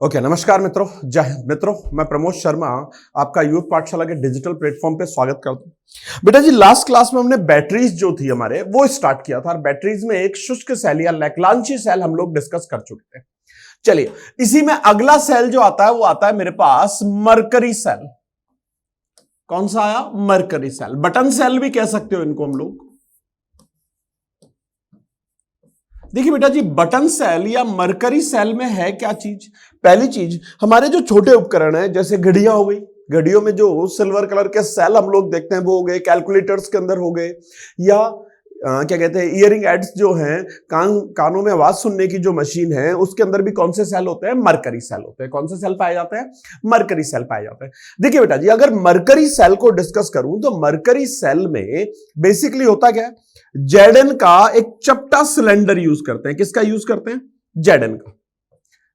Okay, नमस्कार मित्रों, जय हिंद। मित्रों, मैं प्रमोद शर्मा आपका यूथ पाठशाला के डिजिटल प्लेटफॉर्म पे स्वागत करता हूं। बेटा जी, लास्ट क्लास में हमने बैटरीज जो थी हमारे वो स्टार्ट किया था और बैटरीज में एक शुष्क सेल या लैग्रांजी सेल हम लोग डिस्कस कर चुके थे। चलिए, इसी में अगला सेल जो आता है वो आता है मेरे पास मरकरी सेल। कौन सा आया? Mercury cell. बटन सेल भी कह सकते हो इनको हम लोग। देखिए बेटा जी, बटन सेल या मरकरी सेल में है क्या चीज? पहली चीज, हमारे जो छोटे उपकरण हैं, जैसे घड़ियां हो गई, घड़ियों में जो सिल्वर कलर के सेल हम लोग देखते हैं वो हो गए, कैलकुलेटर्स के अंदर हो गए, या क्या कहते हैं, इयरिंग एड्स जो हैं, कानों में आवाज सुनने की जो मशीन है उसके अंदर भी कौन से सेल होते हैं? मरकरी सेल होते हैं। कौन से सेल पाए जाते हैं? मरकरी सेल पाए जाते हैं। देखिए बेटा जी, अगर मरकरी सेल को डिस्कस करूं तो मरकरी सेल में बेसिकली होता क्या है? जेडन का एक चपटा सिलेंडर यूज करते हैं। किसका यूज करते हैं? जेडन का।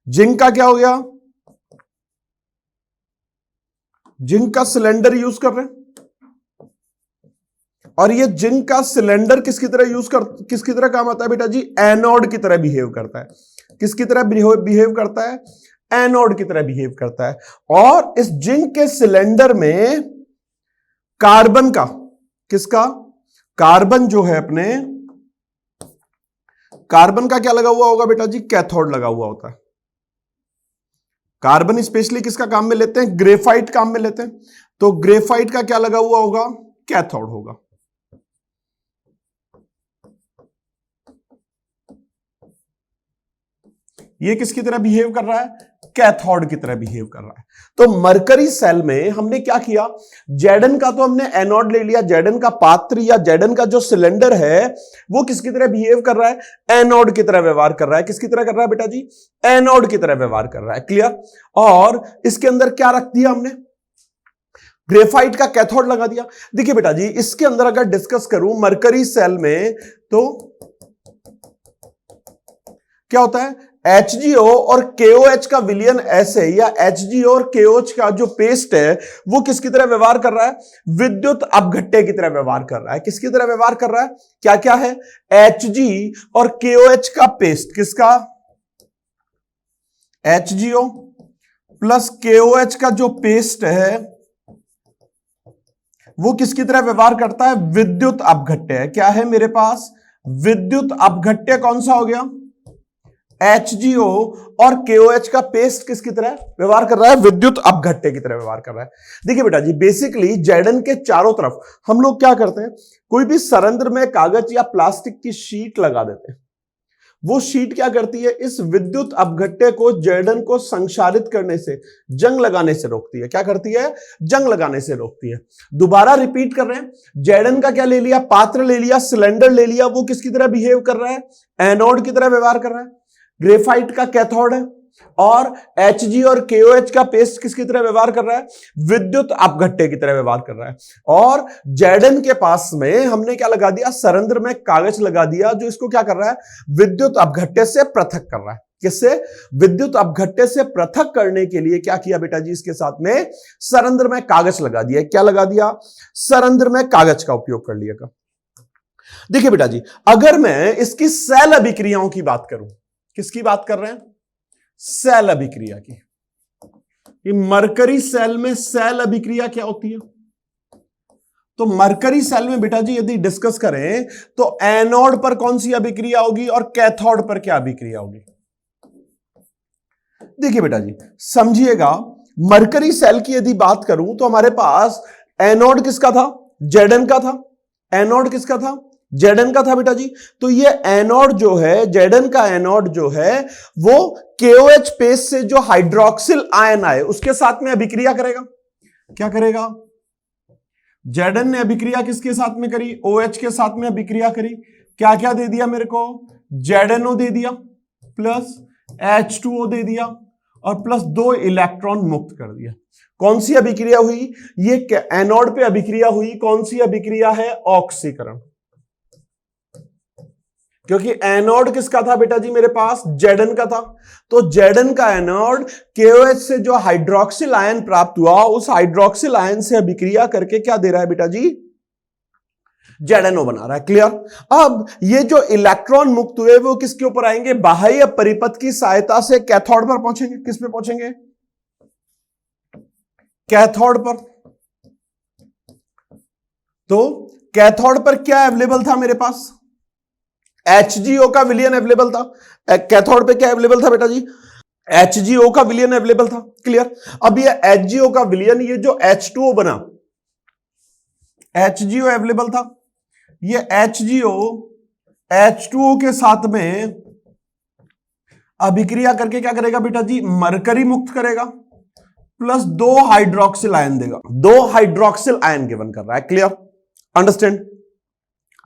जिंक का क्या हो गया? जिंक का सिलेंडर यूज कर रहे हैं। और ये जिंक का सिलेंडर किसकी तरह काम आता है बेटा जी? एनोड की तरह बिहेव करता है। किसकी तरह बिहेव करता है? एनोड की तरह बिहेव करता है। और इस जिंक के सिलेंडर में कार्बन का, किसका? कार्बन जो है अपने, कार्बन का क्या लगा हुआ होगा बेटा जी? कैथोड लगा हुआ होता है। कार्बन स्पेशली किसका काम में लेते हैं? ग्रेफाइट काम में लेते हैं। तो ग्रेफाइट का क्या लगा हुआ होगा? कैथोड होगा। ये किसकी तरह बिहेव कर रहा है? कैथोड की तरह बिहेव कर रहा है। तो मरकरी सेल में हमने क्या किया? जेडन का तो हमने एनोड ले लिया। जेडन का पात्र या जेडन का जो सिलेंडर है वो किसकी तरह बिहेव कर रहा है? एनोड की तरह व्यवहार कर रहा है। किसकी तरह कर रहा है बेटा जी? एनोड की तरह व्यवहार कर रहा है। क्लियर? और इसके अंदर क्या रख दिया हमने? ग्रेफाइट का कैथोड लगा दिया। देखिए बेटा जी, इसके अंदर अगर डिस्कस करूं मरकरी सेल में तो क्या होता है? HgO और KOH का विलयन ऐसे, या HgO और KOH का जो पेस्ट है वो किसकी तरह व्यवहार कर रहा है? विद्युत अपघट्य की तरह व्यवहार कर रहा है। किसकी तरह व्यवहार कर रहा है? क्या क्या है? Hg और KOH का पेस्ट। किसका? HgO प्लस KOH का जो पेस्ट है वो किसकी तरह व्यवहार करता है? विद्युत अपघट्य। क्या है मेरे पास? विद्युत अपघट्य। कौन सा हो गया? HgO और KOH का पेस्ट किसकी तरह व्यवहार कर रहा है? विद्युत अपघट्य की तरह व्यवहार कर रहा है। देखिए बेटा जी, बेसिकली जेडन के चारों तरफ हम लोग क्या करते हैं? कोई भी सरंध्र में कागज या प्लास्टिक की शीट लगा देते हैं। वो शीट क्या करती है? इस विद्युत अपघट्य को जेडन को संक्षारित करने से, जंग लगाने से रोकती है। क्या करती है? जंग लगाने से रोकती है। दोबारा रिपीट कर रहे हैं, जेडन का क्या ले लिया? पात्र ले लिया, सिलेंडर ले लिया। वो किसकी तरह बिहेव कर रहा है? एनोड की तरह व्यवहार कर रहा है। ग्रेफाइट का कैथोड है। और Hg और KOH का पेस्ट किसकी तरह व्यवहार कर रहा है? विद्युत अपघट्य की तरह व्यवहार कर रहा है। और जेडन के पास में हमने क्या लगा दिया? सरंध्र में कागज लगा दिया जो इसको क्या कर रहा है? विद्युत अपघट्य से पृथक कर रहा है। किससे? विद्युत अपघट्य से पृथक करने के लिए क्या किया बेटा जी? इसके साथ में सरंध्र में कागज लगा दिया। क्या लगा दिया? सरंध्र में कागज का उपयोग कर लिया। देखिए बेटा जी, अगर मैं इसकी सेल अभिक्रियाओं की बात करूं, किसकी बात कर रहे हैं? सेल अभिक्रिया की। ये मरकरी सेल में सेल अभिक्रिया क्या होती है? तो मरकरी सेल में बेटा जी यदि डिस्कस करें तो एनोड पर कौन सी अभिक्रिया होगी और कैथोड पर क्या अभिक्रिया होगी? देखिए बेटा जी, समझिएगा, मरकरी सेल की यदि बात करूं तो हमारे पास एनोड किसका था? जेडन का था। एनोड किसका था? जेडन का था बेटा जी। तो ये एनोड जो है, जेडन का एनोड जो है वो KOH पेस्ट से जो हाइड्रोक्सिल आयन आए उसके साथ में अभिक्रिया करेगा। क्या करेगा? जेडन ने अभिक्रिया किसके साथ में करी? OH के साथ में अभिक्रिया करी। क्या क्या दे दिया मेरे को? ZnO दे दिया, प्लस H2O दे दिया, और प्लस 2 इलेक्ट्रॉन मुक्त कर दिया। कौन सी अभिक्रिया हुई? ये एनोड पे अभिक्रिया हुई। कौन सी अभिक्रिया है? ऑक्सीकरण। क्योंकि एनोड किसका था बेटा जी? मेरे पास जेडन का था। तो जेडन का एनोड KOH से जो हाइड्रोक्सिल आयन प्राप्त हुआ उस हाइड्रोक्सिल आयन से अभिक्रिया करके क्या दे रहा है बेटा जी? ZNO बना रहा है। क्लियर। अब ये जो इलेक्ट्रॉन मुक्त हुए वो किसके ऊपर आएंगे? बाह्य परिपथ की सहायता से कैथोड पर पहुंचेंगे। किस पे पहुंचेंगे? कैथोड पर। तो कैथोड पर क्या अवेलेबल था मेरे पास? HgO का विलियन अवेलेबल था। कैथोड पे क्या अवेलेबल था बेटा जी? HgO का विलियन अवेलेबल था। क्लियर। अब ये HgO का विलियन, ये जो H2O बना, HgO अवेलेबल था। ये HgO H2O के साथ में अभिक्रिया करके क्या करेगा बेटा जी? मरकरी मुक्त करेगा प्लस 2 हाइड्रोक्सिल आयन देगा। 2 हाइड्रोक्सिल आयन गिवन कर रहा है। क्लियर। अंडरस्टैंड?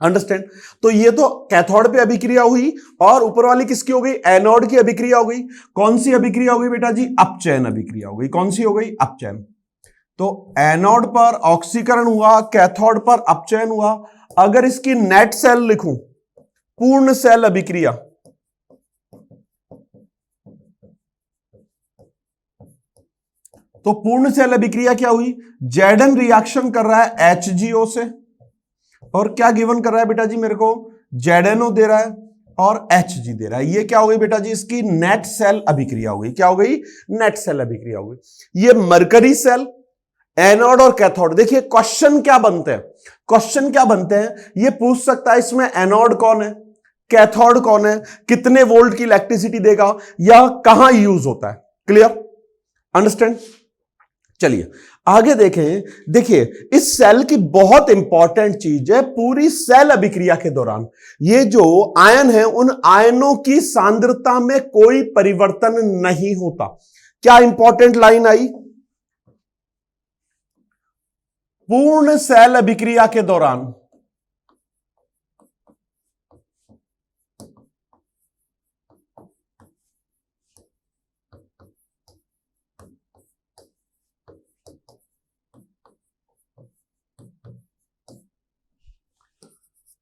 अंडरस्टैंड? तो ये तो कैथोड पे अभिक्रिया हुई और ऊपर वाली किसकी हो गई? एनोड की अभिक्रिया हो गई। कौन सी अभिक्रिया हो गई बेटा जी? अपचयन अभिक्रिया हो गई। कौन सी हो गई? अपचयन। तो एनोड पर ऑक्सीकरण हुआ, कैथोड पर अपचयन हुआ। अगर इसकी नेट सेल लिखूं, पूर्ण सेल अभिक्रिया, तो पूर्ण सेल अभिक्रिया क्या हुई? Zn रिएक्शन कर रहा है HgO से और क्या गिवन कर रहा है बेटा जी मेरे को? ZNO दे रहा है और Hg दे रहा है। ये क्या हो गई बेटा जी? इसकी नेट सेल अभिक्रिया हो गई। क्या हो गई? नेट सेल अभिक्रिया हो गई। ये मरकरी सेल, एनोड और कैथोड। देखिए क्वेश्चन क्या बनते हैं, क्वेश्चन क्या बनते हैं? ये पूछ सकता है इसमें एनोड कौन है, कैथोड कौन है, कितने वोल्ट की इलेक्ट्रिसिटी देगा, या कहां यूज होता है। क्लियर। अंडरस्टैंड? चलिए आगे देखें। देखिए इस सेल की बहुत इंपॉर्टेंट चीज है, पूरी सेल अभिक्रिया के दौरान ये जो आयन है, उन आयनों की सांद्रता में कोई परिवर्तन नहीं होता। क्या इंपॉर्टेंट लाइन आई? पूर्ण सेल अभिक्रिया के दौरान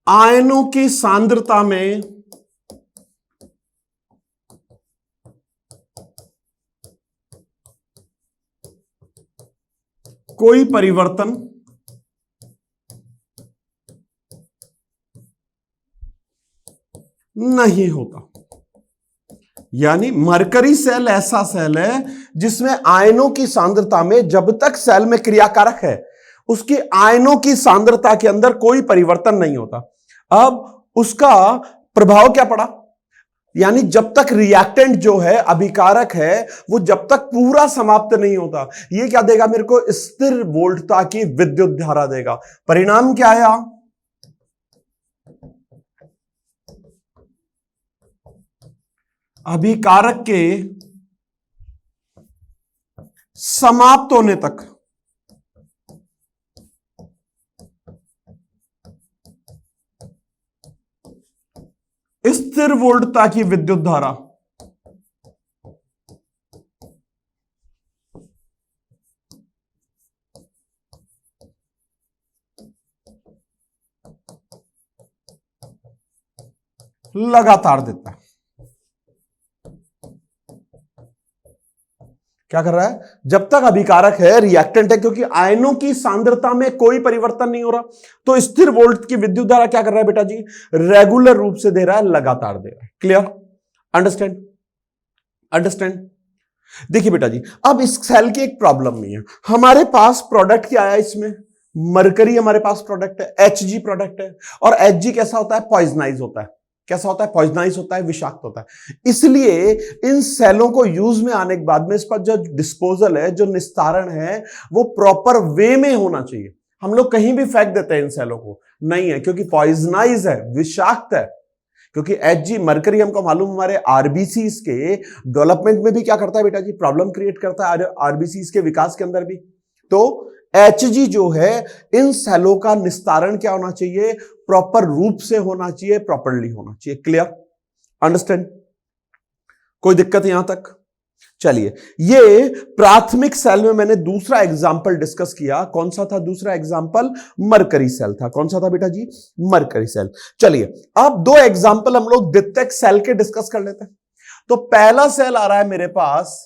आयनों की सांद्रता में कोई परिवर्तन नहीं होता। यानी मरकरी सेल ऐसा सेल है जिसमें आयनों की सांद्रता में, जब तक सेल में क्रियाकारक है, उसकी आयनों की सांद्रता के अंदर कोई परिवर्तन नहीं होता। अब उसका प्रभाव क्या पड़ा? यानी जब तक रिएक्टेंट जो है, अभिकारक है, वो जब तक पूरा समाप्त नहीं होता, ये क्या देगा मेरे को? स्थिर वोल्टता की विद्युत धारा देगा। परिणाम क्या आया? अभिकारक के समाप्त होने तक स्थिर वोल्टता की विद्युत धारा लगातार देता है। क्या कर रहा है? जब तक अभिकारक है, रिएक्टेंट है, क्योंकि आयनों की सांद्रता में कोई परिवर्तन नहीं हो रहा, तो स्थिर वोल्ट की विद्युत धारा क्या कर रहा है बेटा जी? रेगुलर रूप से दे रहा है, लगातार दे रहा है। क्लियर। अंडरस्टैंड? अंडरस्टैंड? देखिए बेटा जी, अब इस सेल की एक प्रॉब्लम नहीं है। हमारे पास प्रोडक्ट क्या आया? इसमें मरकरी हमारे पास प्रोडक्ट है, Hg प्रोडक्ट है। और Hg कैसा होता है? पॉइजनाइज होता है। कैसा होता है? पॉइजनाइज होता है, विषाक्त होता है। इसलिए इन सेलों को यूज में आने के बाद में इस पर जो डिस्पोजल है, जो निस्तारण है, वो प्रॉपर वे में होना चाहिए। हम लोग कहीं भी फेंक देते हैं इन सेलों को, नहीं है, क्योंकि पॉइजनाइज है, विषाक्त है। क्योंकि Hg मरकरी हमको मालूम, हमारे आरबीसीज के डेवलपमेंट में भी क्या करता है बेटा जी? प्रॉब्लम क्रिएट करता है आरबीसीज के विकास के अंदर भी। तो Hg जो है, इन सेलों का निस्तारण क्या होना चाहिए? प्रॉपर रूप से होना चाहिए, प्रॉपरली होना चाहिए। क्लियर। अंडरस्टैंड? कोई दिक्कत यहां तक? चलिए, ये प्राथमिक सेल में मैंने दूसरा एग्जाम्पल डिस्कस किया। कौन सा था दूसरा एग्जाम्पल? मरकरी सेल था। कौन सा था बेटा जी? Mercury cell. चलिए अब दो एग्जाम्पल हम लोग द्वितीयक सेल के डिस्कस कर लेते हैं। तो पहला सेल आ रहा है मेरे पास,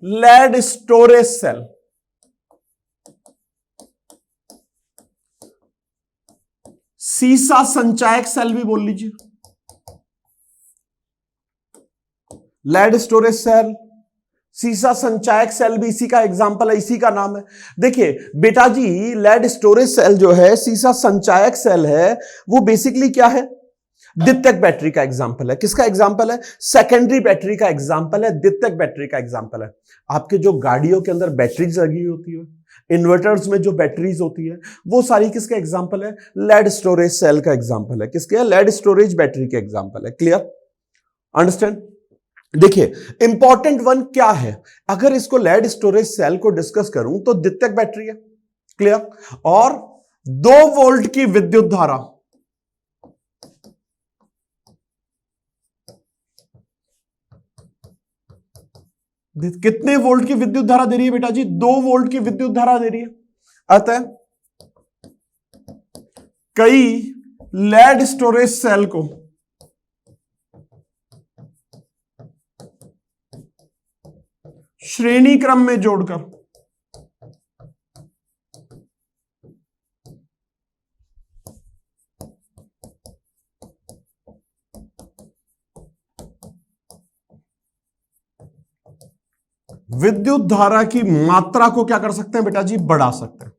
लेड स्टोरेज सेल। सीसा संचायक सेल भी बोल लीजिए, लेड स्टोरेज सेल, सीसा संचायक सेल भी इसी का एग्जांपल है, इसी का नाम है। देखिए बेटा जी, लेड स्टोरेज सेल जो है, सीसा संचायक सेल है, वो बेसिकली क्या है? द्वितीयक बैटरी का एग्जांपल है। किसका एग्जांपल है? सेकेंडरी बैटरी का एग्जांपल है, द्वितीयक बैटरी का एग्जांपल है। आपके जो गाड़ियों के अंदर बैटरीज लगी होती है, इन्वर्टर्स में जो बैटरीज होती है, वो सारी किसका एग्जांपल है? लेड स्टोरेज सेल का एग्जांपल है। किसके? लेड स्टोरेज बैटरी के एग्जांपल है। क्लियर? अंडरस्टैंड? देखिए इंपॉर्टेंट वन क्या है, अगर इसको लेड स्टोरेज सेल को डिस्कस करूं तो द्वितीयक बैटरी है। क्लियर? और 2 वोल्ट की विद्युत धारा, कितने वोल्ट की विद्युत धारा दे रही है बेटा जी? 2 वोल्ट की विद्युत धारा दे रही है। अतः कई लेड स्टोरेज सेल को श्रेणी क्रम में जोड़कर विद्युत धारा की मात्रा को क्या कर सकते हैं बेटा जी? बढ़ा सकते हैं।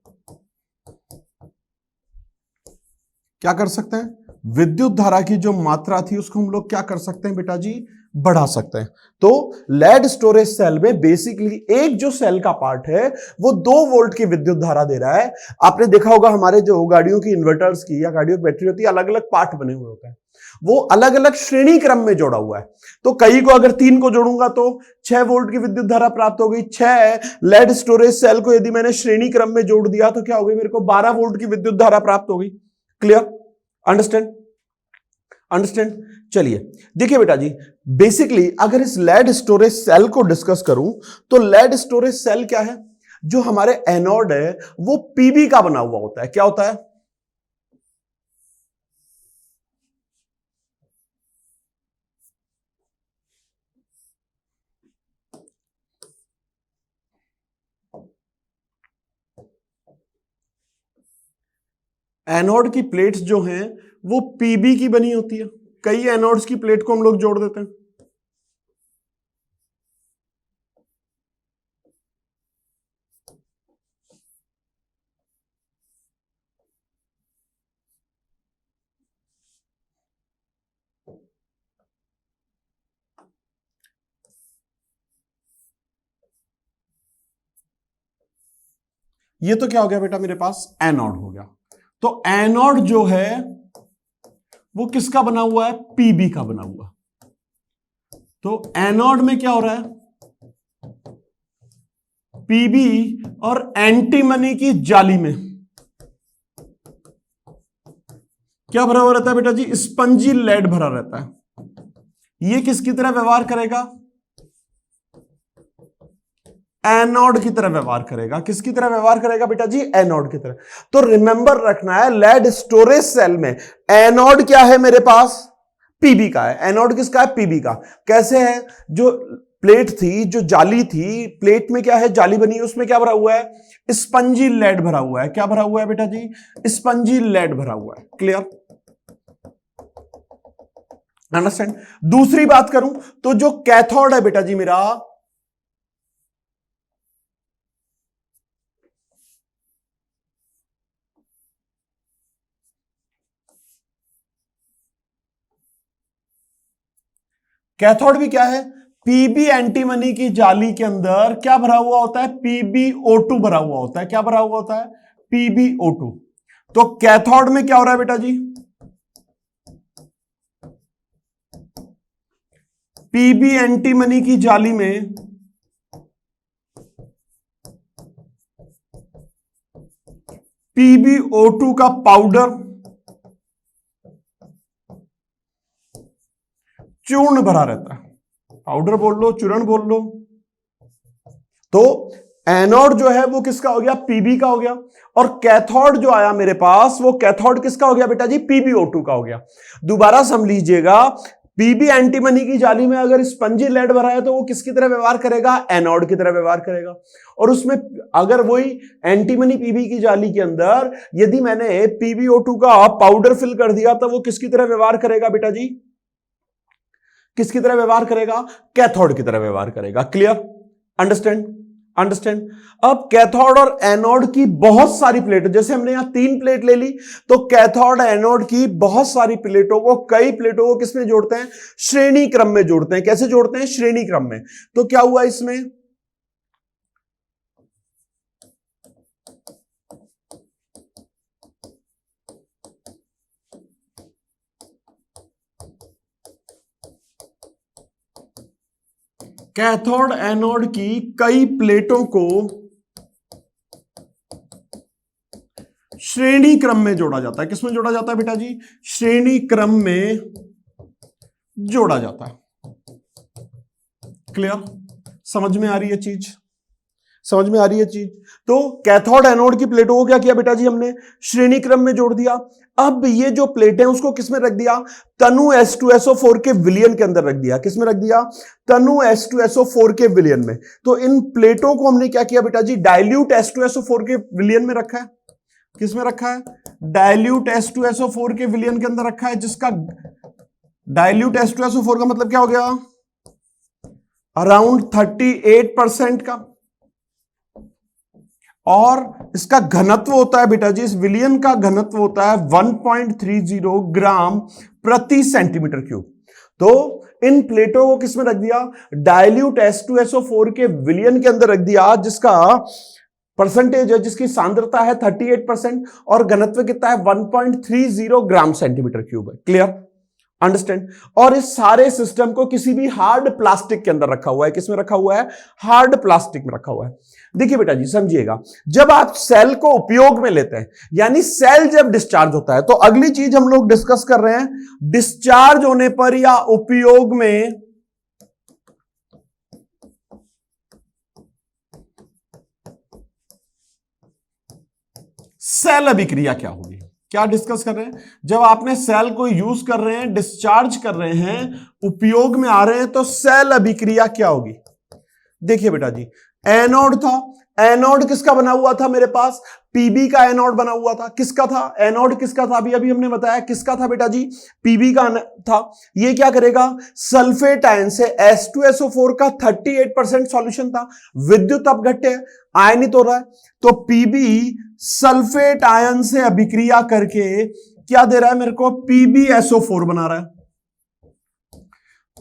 क्या कर सकते हैं? विद्युत धारा की जो मात्रा थी उसको हम लोग क्या कर सकते हैं बेटा जी? बढ़ा सकते हैं। तो लेड स्टोरेज सेल में बेसिकली एक जो सेल का पार्ट है वो 2 वोल्ट की विद्युत धारा दे रहा है। आपने देखा होगा हमारे जो गाड़ियों की इन्वर्टर्स की या गाड़ियों की बैटरी होती है, अलग अलग पार्ट बने हुए होते हैं, वो अलग अलग श्रेणी क्रम में जोड़ा हुआ है। तो कई को अगर 3 को जोड़ूंगा तो 6 वोल्ट की विद्युत धारा प्राप्त हो गई। 6 लेड स्टोरेज सेल को यदि मैंने श्रेणी क्रम में जोड़ दिया तो क्या हो गई? मेरे को 12 वोल्ट की विद्युत धारा प्राप्त हो गई। क्लियर? अंडरस्टैंड? अंडरस्टैंड? चलिए देखिए बेटा जी, बेसिकली अगर इस लेड स्टोरेज सेल को डिस्कस करूं तो लेड स्टोरेज सेल क्या है? जो हमारे एनोड है वो पीबी का बना हुआ होता है। क्या होता है? एनोड की प्लेट्स जो हैं वो पीबी की बनी होती है। कई एनोड्स की प्लेट को हम लोग जोड़ देते हैं। ये तो क्या हो गया बेटा? मेरे पास एनोड हो गया। तो एनोड जो है वो किसका बना हुआ है? पीबी का बना हुआ। तो एनोड में क्या हो रहा है? पीबी और एंटीमनी की जाली में क्या भरा हुआ रहता है बेटा जी? स्पंजी लेड भरा रहता है। ये किसकी तरह व्यवहार करेगा? एनोड की तरह व्यवहार करेगा। किसकी तरह व्यवहार करेगा बेटा जी? एनोड की तरह। तो रिमेंबर रखना है, लेड स्टोरेज सेल में एनोड क्या है मेरे पास? पीबी का है। एनोड किसका है? पीबी का। कैसे है? जो प्लेट थी, जो जाली थी, प्लेट में क्या है? जाली बनी है, उसमें क्या भरा हुआ है? स्पंजी लेड भरा हुआ है। क्या भरा हुआ है बेटा जी? स्पंजी लेड भरा हुआ है। क्लियर? अंडरस्टैंड? दूसरी बात करूं तो जो कैथोड है बेटा जी मेरा, कैथोड भी क्या है? पीबी एंटीमनी की जाली के अंदर क्या भरा हुआ होता है? PbO2 भरा हुआ होता है। क्या भरा हुआ होता है? PbO2। तो कैथोड में क्या हो रहा है बेटा जी? पीबी एंटीमनी की जाली में PbO2 का पाउडर, चूर्ण भरा रहता है। पाउडर बोल लो, चूर्ण बोल लो। तो एनोड जो है वो किसका हो गया? पीबी का हो गया। और कैथोड जो आया मेरे पास, वो कैथोड किसका हो गया बेटा जी? PbO2 का हो गया। दोबारा समझ लीजिएगा, पीबी एंटीमनी की जाली में अगर स्पंजी लेड भरा है तो वो किसकी तरह व्यवहार करेगा? एनोड की तरह व्यवहार करेगा। और उसमें अगर वही एंटीमनी पीबी की जाली के अंदर यदि मैंने PbO2 का पाउडर फिल कर दिया तो वो किसकी तरह व्यवहार करेगा बेटा जी? किसकी तरह व्यवहार करेगा? कैथोड की तरह व्यवहार करेगा। क्लियर? अंडरस्टैंड? अंडरस्टैंड? अब कैथोड और एनोड की बहुत सारी प्लेट, जैसे हमने यहां 3 प्लेट ले ली, तो कैथोड एनोड की बहुत सारी प्लेटों को, कई प्लेटों को किसमें जोड़ते हैं? श्रेणी क्रम में जोड़ते हैं। कैसे जोड़ते हैं? श्रेणी क्रम में। तो क्या हुआ इसमें? कैथोड एनोड की कई प्लेटों को श्रेणी क्रम में जोड़ा जाता है। किसमें जोड़ा जाता है बेटा जी? श्रेणी क्रम में जोड़ा जाता है। क्लियर? समझ में आ रही है चीज? समझ में आ रही है चीज? तो कैथोड एनोड की प्लेटों को क्या किया बेटा जी? हमने श्रेणी क्रम में जोड़ दिया। अब ये जो प्लेट है उसको किसमें रख दिया? तनु H2SO4 के विलयन के अंदर रख दिया। किसमें रख दिया? तनु H2SO4 के विलयन में। तो इन प्लेटों को हमने क्या किया बेटा जी? डाइल्यूट H2SO4 के विलयन में रखा है। किसमें रखा है? डाइल्यूट H2SO4 के विलयन के अंदर रखा है, जिसका डाइल्यूट H2SO4 का मतलब क्या हो गया? अराउंड 38% का। और इसका घनत्व होता है बेटा जी, इस विलयन का घनत्व होता है 1.30 ग्राम प्रति सेंटीमीटर क्यूब। तो इन प्लेटों को किसमें रख दिया? डाइल्यूट H2SO4 के विलयन के अंदर रख दिया, जिसका परसेंटेज है, जिसकी सांद्रता है 38% और घनत्व कितना है? 1.30 ग्राम सेंटीमीटर क्यूब है। क्लियर? अंडरस्टैंड? और इस सारे सिस्टम को किसी भी हार्ड प्लास्टिक के अंदर रखा हुआ है। किसमें रखा हुआ है? हार्ड प्लास्टिक में रखा हुआ है। देखिए बेटा जी, समझिएगा, जब आप सेल को उपयोग में लेते हैं, यानी सेल जब डिस्चार्ज होता है, तो अगली चीज हम लोग डिस्कस कर रहे हैं, डिस्चार्ज होने पर या उपयोग में सेल अभिक्रिया क्या होगी। क्या डिस्कस कर रहे हैं? जब आपने सेल को यूज कर रहे हैं, डिस्चार्ज कर रहे हैं, उपयोग में आ रहे हैं, तो सेल अभिक्रिया क्या होगी। देखिए बेटा जी, एनोड था, एनोड किसका बना हुआ था मेरे पास? पीबी का एनोड बना हुआ था। किसका था एनोड? किसका था? अभी हमने बताया किसका था बेटा जी? पीबी का था। ये क्या करेगा? सल्फेट आयन से H2SO4 का 38% सॉल्यूशन था, विद्युत अपघट्य आयनित हो रहा है, तो पीबी सल्फेट आयन से अभिक्रिया करके क्या दे रहा है मेरे को? PbSO4 बना रहा है,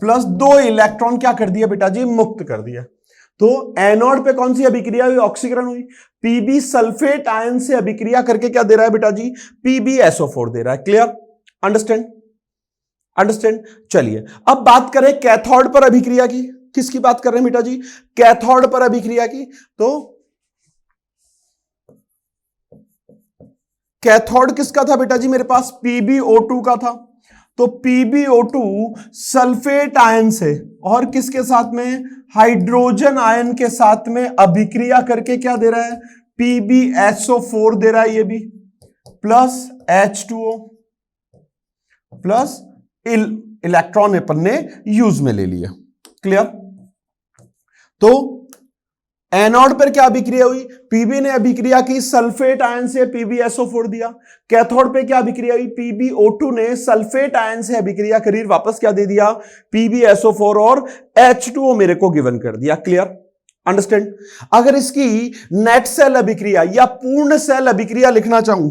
प्लस 2 इलेक्ट्रॉन क्या कर दिया बेटा जी? मुक्त कर दिया। तो एनोड पे कौन सी अभिक्रिया हुई? ऑक्सीकरण हुई। पीबी सल्फेट आयन से अभिक्रिया करके क्या दे रहा है बेटा जी? PbSO4 दे रहा है। क्लियर? अंडरस्टैंड? अंडरस्टैंड? चलिए अब बात करें कैथोड पर अभिक्रिया की। किसकी बात कर रहे हैं बेटा जी? कैथोड पर अभिक्रिया की। तो कैथोड किसका था बेटा जी मेरे पास? PbO2 का था। तो PbO2 सल्फेट आयन से और किसके साथ में? हाइड्रोजन आयन के साथ में अभिक्रिया करके क्या दे रहा है? PbSO4 दे रहा है, ये भी, प्लस H2O प्लस इलेक्ट्रॉन अपन ने यूज में ले लिया। क्लियर? तो एनोड पर क्या अभिक्रिया हुई? पीबी ने अभिक्रिया की, सल्फेट आयन से PbSO4 दिया। कैथोड पे क्या अभिक्रिया हुई? PbO2 ने सल्फेट आयन से अभिक्रिया करी, वापस क्या दे दिया? PbSO4 और H2O मेरे को गिवन कर दिया। क्लियर? अंडरस्टैंड? अगर इसकी नेट सेल अभिक्रिया या पूर्ण सेल अभिक्रिया लिखना चाहूं,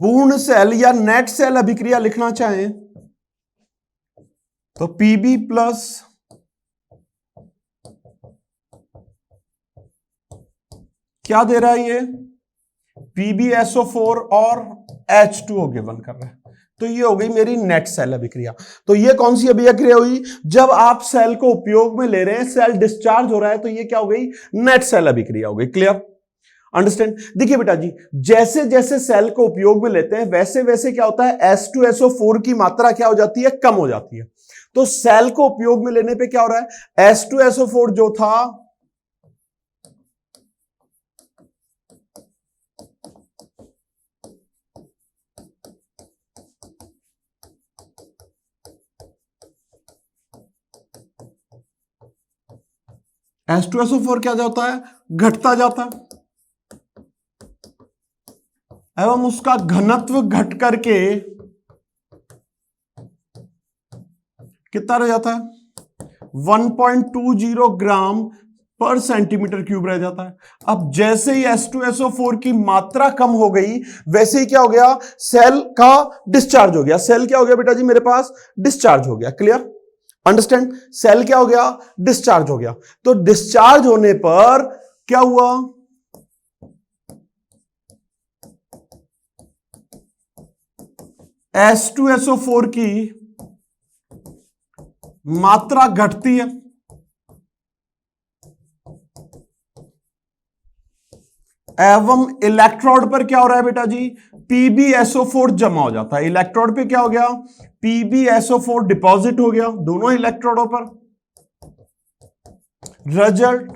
पूर्ण सेल या नेट सेल अभिक्रिया लिखना चाहें, तो Pb प्लस क्या दे रहा है? ये PbSO4 और H2O गिवन कर रहा है। तो ये हो गई मेरी नेट सेल अभिक्रिया। तो ये कौन सी अभिक्रिया हुई? जब आप सेल को उपयोग में ले रहे हैं, सेल डिस्चार्ज हो रहा है, तो ये क्या हो गई? नेट सेल अभिक्रिया हो गई। क्लियर? अंडरस्टैंड? देखिए बेटा जी, जैसे जैसे सेल को उपयोग में लेते हैं, वैसे वैसे क्या होता है? H2SO4 की मात्रा क्या हो जाती है? कम हो जाती है। तो सेल को उपयोग में लेने पे क्या हो रहा है? H2SO4 जो था H2SO4 क्या जाता है, घटता जाता है एवं उसका घनत्व घट करके कितना रह जाता है, 1.20 ग्राम पर सेंटीमीटर क्यूब रह जाता है। अब जैसे ही H2SO4 की मात्रा कम हो गई वैसे ही क्या हो गया, सेल का डिस्चार्ज हो गया। सेल क्या हो गया बेटा जी, मेरे पास डिस्चार्ज हो गया। क्लियर, अंडरस्टैंड, सेल क्या हो गया, डिस्चार्ज हो गया। तो डिस्चार्ज होने पर क्या हुआ, H2SO4 की मात्रा घटती है एवं इलेक्ट्रोड पर क्या हो रहा है बेटा जी, PbSO4 जमा हो जाता है। इलेक्ट्रोड पे क्या हो गया, PbSO4 डिपॉजिट हो गया दोनों इलेक्ट्रोडों पर। रिजल्ट,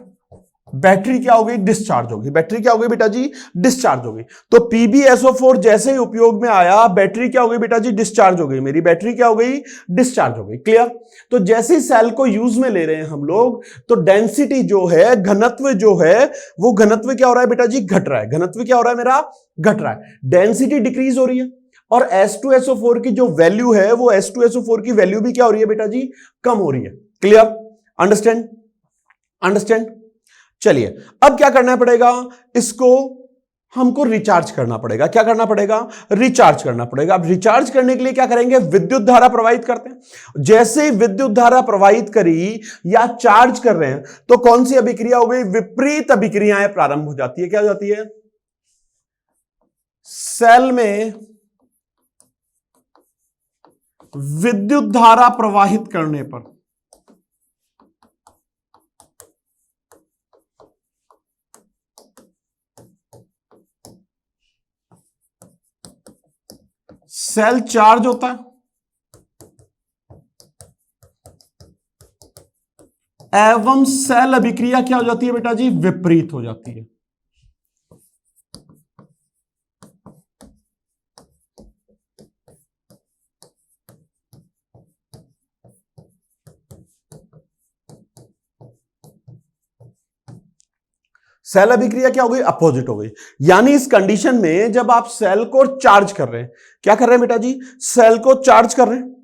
बैटरी क्या हो गई, डिस्चार्ज हो गई। बैटरी क्या हो गई बेटा जी, डिस्चार्ज हो गई। तो PbSO4 जैसे ही उपयोग में आया, बैटरी क्या हो गई बेटा जी, डिस्चार्ज हो गई। मेरी बैटरी क्या हो गई, डिस्चार्ज हो गई। क्लियर। तो जैसे ही सेल को यूज में ले रहे हैं हम लोग, तो डेंसिटी जो है, घनत्व जो है, वो घनत्व क्या हो रहा है बेटा जी, घट रहा है। घनत्व क्या हो रहा है मेरा, घट रहा है। डेंसिटी डिक्रीज हो रही है और H2SO4 की जो वैल्यू है, वो H2SO4 की वैल्यू भी क्या हो रही है बेटा जी, कम हो रही है। Clear, understand, understand. चलिए अब क्या करना पड़ेगा, इसको हमको रिचार्ज करना पड़ेगा। क्या करना पड़ेगा, रिचार्ज करना पड़ेगा। अब रिचार्ज करने के लिए क्या करेंगे, विद्युत धारा प्रवाहित करते हैं। जैसे विद्युत धारा प्रवाहित करी या चार्ज कर रहे हैं तो कौन सी अभिक्रिया हो गई, विपरीत अभिक्रियाएं प्रारंभ हो जाती है। क्या हो जाती है, सेल में विद्युत धारा प्रवाहित करने पर सेल चार्ज होता है एवं सेल अभिक्रिया क्या हो जाती है बेटा जी, विपरीत हो जाती है। सेल अभिक्रिया क्या हो गई, अपोजिट हो गई। यानी इस कंडीशन में जब आप सेल को चार्ज कर रहे हैं, क्या कर रहे हैं बेटा जी, सेल को चार्ज कर रहे हैं,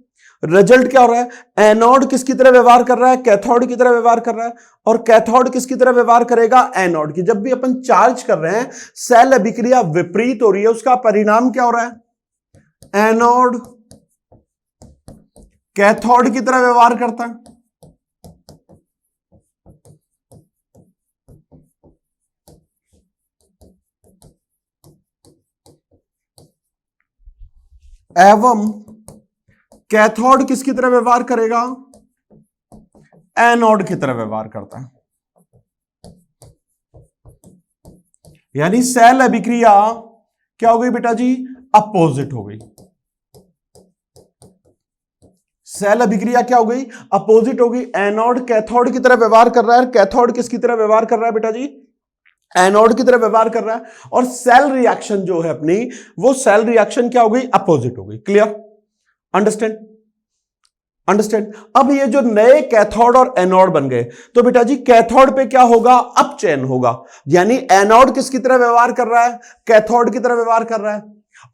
रिजल्ट क्या हो रहा है, एनोड किसकी तरह व्यवहार कर रहा है, कैथोड की तरह व्यवहार कर रहा है। और कैथोड किसकी तरह व्यवहार करेगा, एनोड की। जब भी अपन चार्ज कर रहे हैं, सेल अभिक्रिया विपरीत हो रही है, उसका परिणाम क्या हो रहा है, एनोड कैथोड की तरह व्यवहार करता है। एवं कैथोड किसकी तरह व्यवहार करेगा, एनोड की तरह व्यवहार करता है। यानी सेल अभिक्रिया क्या हो गई बेटा जी, अपोजिट हो गई। सेल अभिक्रिया क्या हो गई, अपोजिट हो गई। एनोड कैथोड की तरह व्यवहार कर रहा है, कैथोड किसकी तरह व्यवहार कर रहा है बेटा जी, एनोड की तरह व्यवहार कर रहा है। और सेल रिएक्शन जो है अपनी, वो सेल रिएक्शन क्या हो गई, अपोजिट हो गई। Clear, understand, understand. अब ये जो नए कैथोड और एनोड बन गए, तो बेटा जी कैथोड पे क्या होगा, अपचयन होगा। यानी एनोड किसकी तरह व्यवहार कर रहा है, कैथोड की तरह व्यवहार कर रहा है।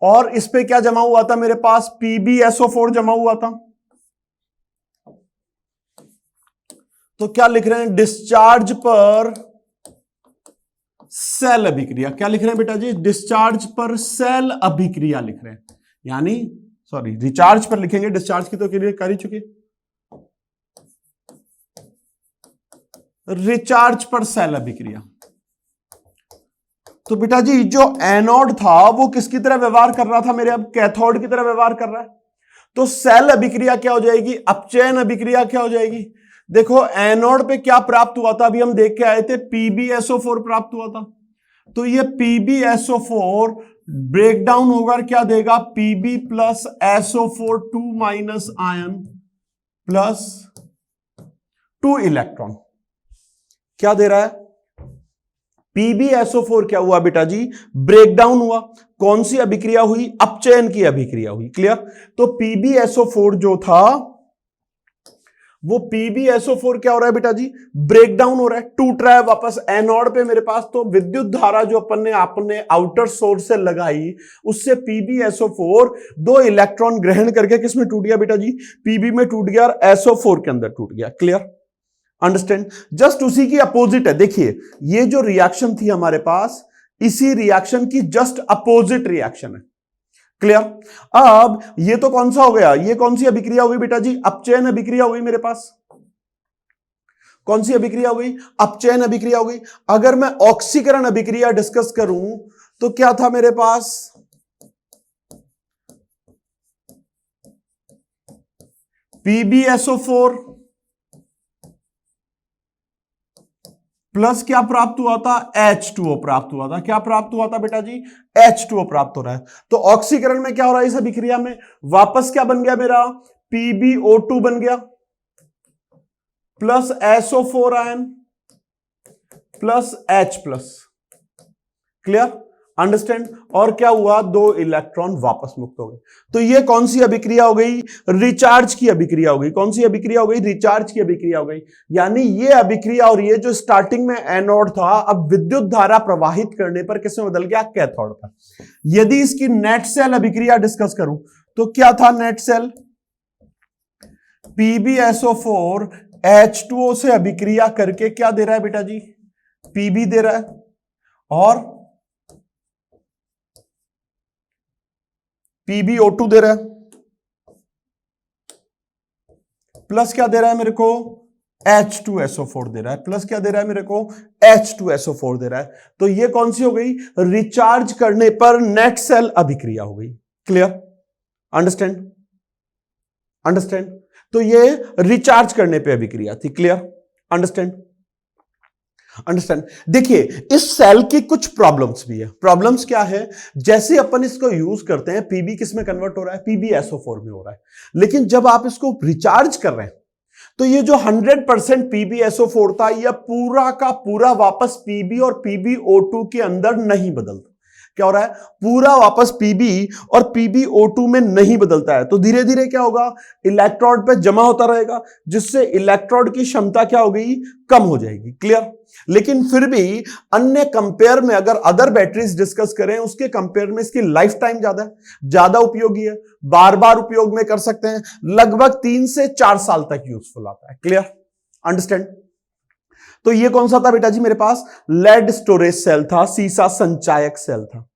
और इस पे क्या जमा हुआ था मेरे पास, PbSO4 जमा हुआ था। तो क्या लिख रहे हैं, डिस्चार्ज पर सेल अभिक्रिया। क्या लिख रहे हैं बेटा जी, डिस्चार्ज पर सेल अभिक्रिया लिख रहे हैं। यानी सॉरी, रिचार्ज पर लिखेंगे, डिस्चार्ज की तो कर ही चुके। रिचार्ज पर सेल अभिक्रिया। तो बेटा जी जो एनोड था वो किसकी तरह व्यवहार कर रहा था मेरे, अब कैथोड की तरह व्यवहार कर रहा है। तो सेल अभिक्रिया क्या हो जाएगी, अपचयन अभिक्रिया क्या हो जाएगी। देखो एनोड पे क्या प्राप्त हुआ था, अभी हम देख के आए थे, PbSO4 प्राप्त हुआ था। तो ये PbSO4 ब्रेक डाउन होगा, क्या देगा, Pb plus SO4 2 minus ion plus 2 electron. क्या दे रहा है, PbSO4 क्या हुआ बेटा जी, ब्रेक डाउन हुआ। कौन सी अभिक्रिया हुई, अपचयन की अभिक्रिया हुई। क्लियर। तो PbSO4 जो था वो PbSO4 क्या हो रहा है बेटा जी, ब्रेक डाउन हो रहा है, टूट रहा है वापस एनोड पे मेरे पास। तो विद्युत धारा जो अपने आउटर सोर्स से लगाई, उससे PbSO4 2 इलेक्ट्रॉन ग्रहण करके किसमें टूट गया बेटा जी, Pb में टूट गया और SO4 के अंदर टूट गया। Clear, understand. जस्ट उसी की अपोजिट है, देखिए ये जो रिएक्शन थी हमारे पास, इसी रिएक्शन की जस्ट अपोजिट रिएक्शन है। क्लियर। अब ये तो कौन सा हो गया, ये कौन सी अभिक्रिया हो गई बेटा जी, अपचयन अभिक्रिया हो गई मेरे पास। कौन सी अभिक्रिया हो गई, अपचयन अभिक्रिया हो गई। अगर मैं ऑक्सीकरण अभिक्रिया डिस्कस करूं तो क्या था मेरे पास, PbSO4 प्लस क्या प्राप्त हुआ था, H2O प्राप्त हुआ था। क्या प्राप्त हुआ था बेटा जी, H2O प्राप्त हो रहा है। तो ऑक्सीकरण में क्या हो रहा है इस अभिक्रिया में, वापस क्या बन गया मेरा, PbO2 बन गया plus SO4 ion plus H plus. Clear, understand. और क्या हुआ, 2 इलेक्ट्रॉन वापस मुक्त हो गए। तो ये कौन सी अभिक्रिया हो गई, रिचार्ज की अभिक्रिया हो गई। कौन सी अभिक्रिया हो गई, रिचार्ज की अभिक्रिया हो गई। यानी ये अभिक्रिया और ये जो स्टार्टिंग में एनोड था, अब विद्युत धारा प्रवाहित करने पर किसमें बदल गया, कैथोड पर। यदि इसकी नेट सेल अभिक्रिया डिस्कस करूं तो क्या था नेट सेल, PbSO4 H2O से अभिक्रिया करके क्या दे रहा है बेटा जी, Pb दे रहा है, और PbO2 दे रहा है, प्लस क्या दे रहा है मेरे को, H2SO4 दे रहा है, प्लस क्या दे रहा है मेरे को, H2SO4 दे रहा है। तो ये कौन सी हो गई, रिचार्ज करने पर नेट सेल अभिक्रिया हो गई। Clear, understand, understand. तो ये रिचार्ज करने पे अभिक्रिया थी। Clear, understand, understand. देखिए इस सेल की कुछ प्रॉब्लम्स भी है। प्रॉब्लम्स क्या है, जैसे अपन इसको यूज करते हैं, Pb किस में कन्वर्ट हो रहा है, PbSO4 में हो रहा है। लेकिन जब आप इसको रिचार्ज कर रहे हैं तो ये जो 100% PbSO4 था, यह पूरा का पूरा वापस Pb और PbO2 के अंदर नहीं बदलता। क्या हो रहा है, पूरा वापस Pb और PbO2 में नहीं बदलता है। तो धीरे धीरे क्या होगा, इलेक्ट्रोड पे जमा होता रहेगा, जिससे इलेक्ट्रोड की क्षमता क्या हो गई, कम हो जाएगी। क्लियर। लेकिन फिर भी अन्य कंपेयर में अगर अदर बैटरीज डिस्कस करें, उसके कंपेयर में इसकी लाइफ टाइम ज्यादा उपयोगी है, बार बार उपयोग में कर सकते हैं, लगभग 3 से 4 साल तक यूजफुल आता है। Clear, understand. तो ये कौन सा था बेटा जी मेरे पास, लेड स्टोरेज सेल था, सीसा संचायक सेल था।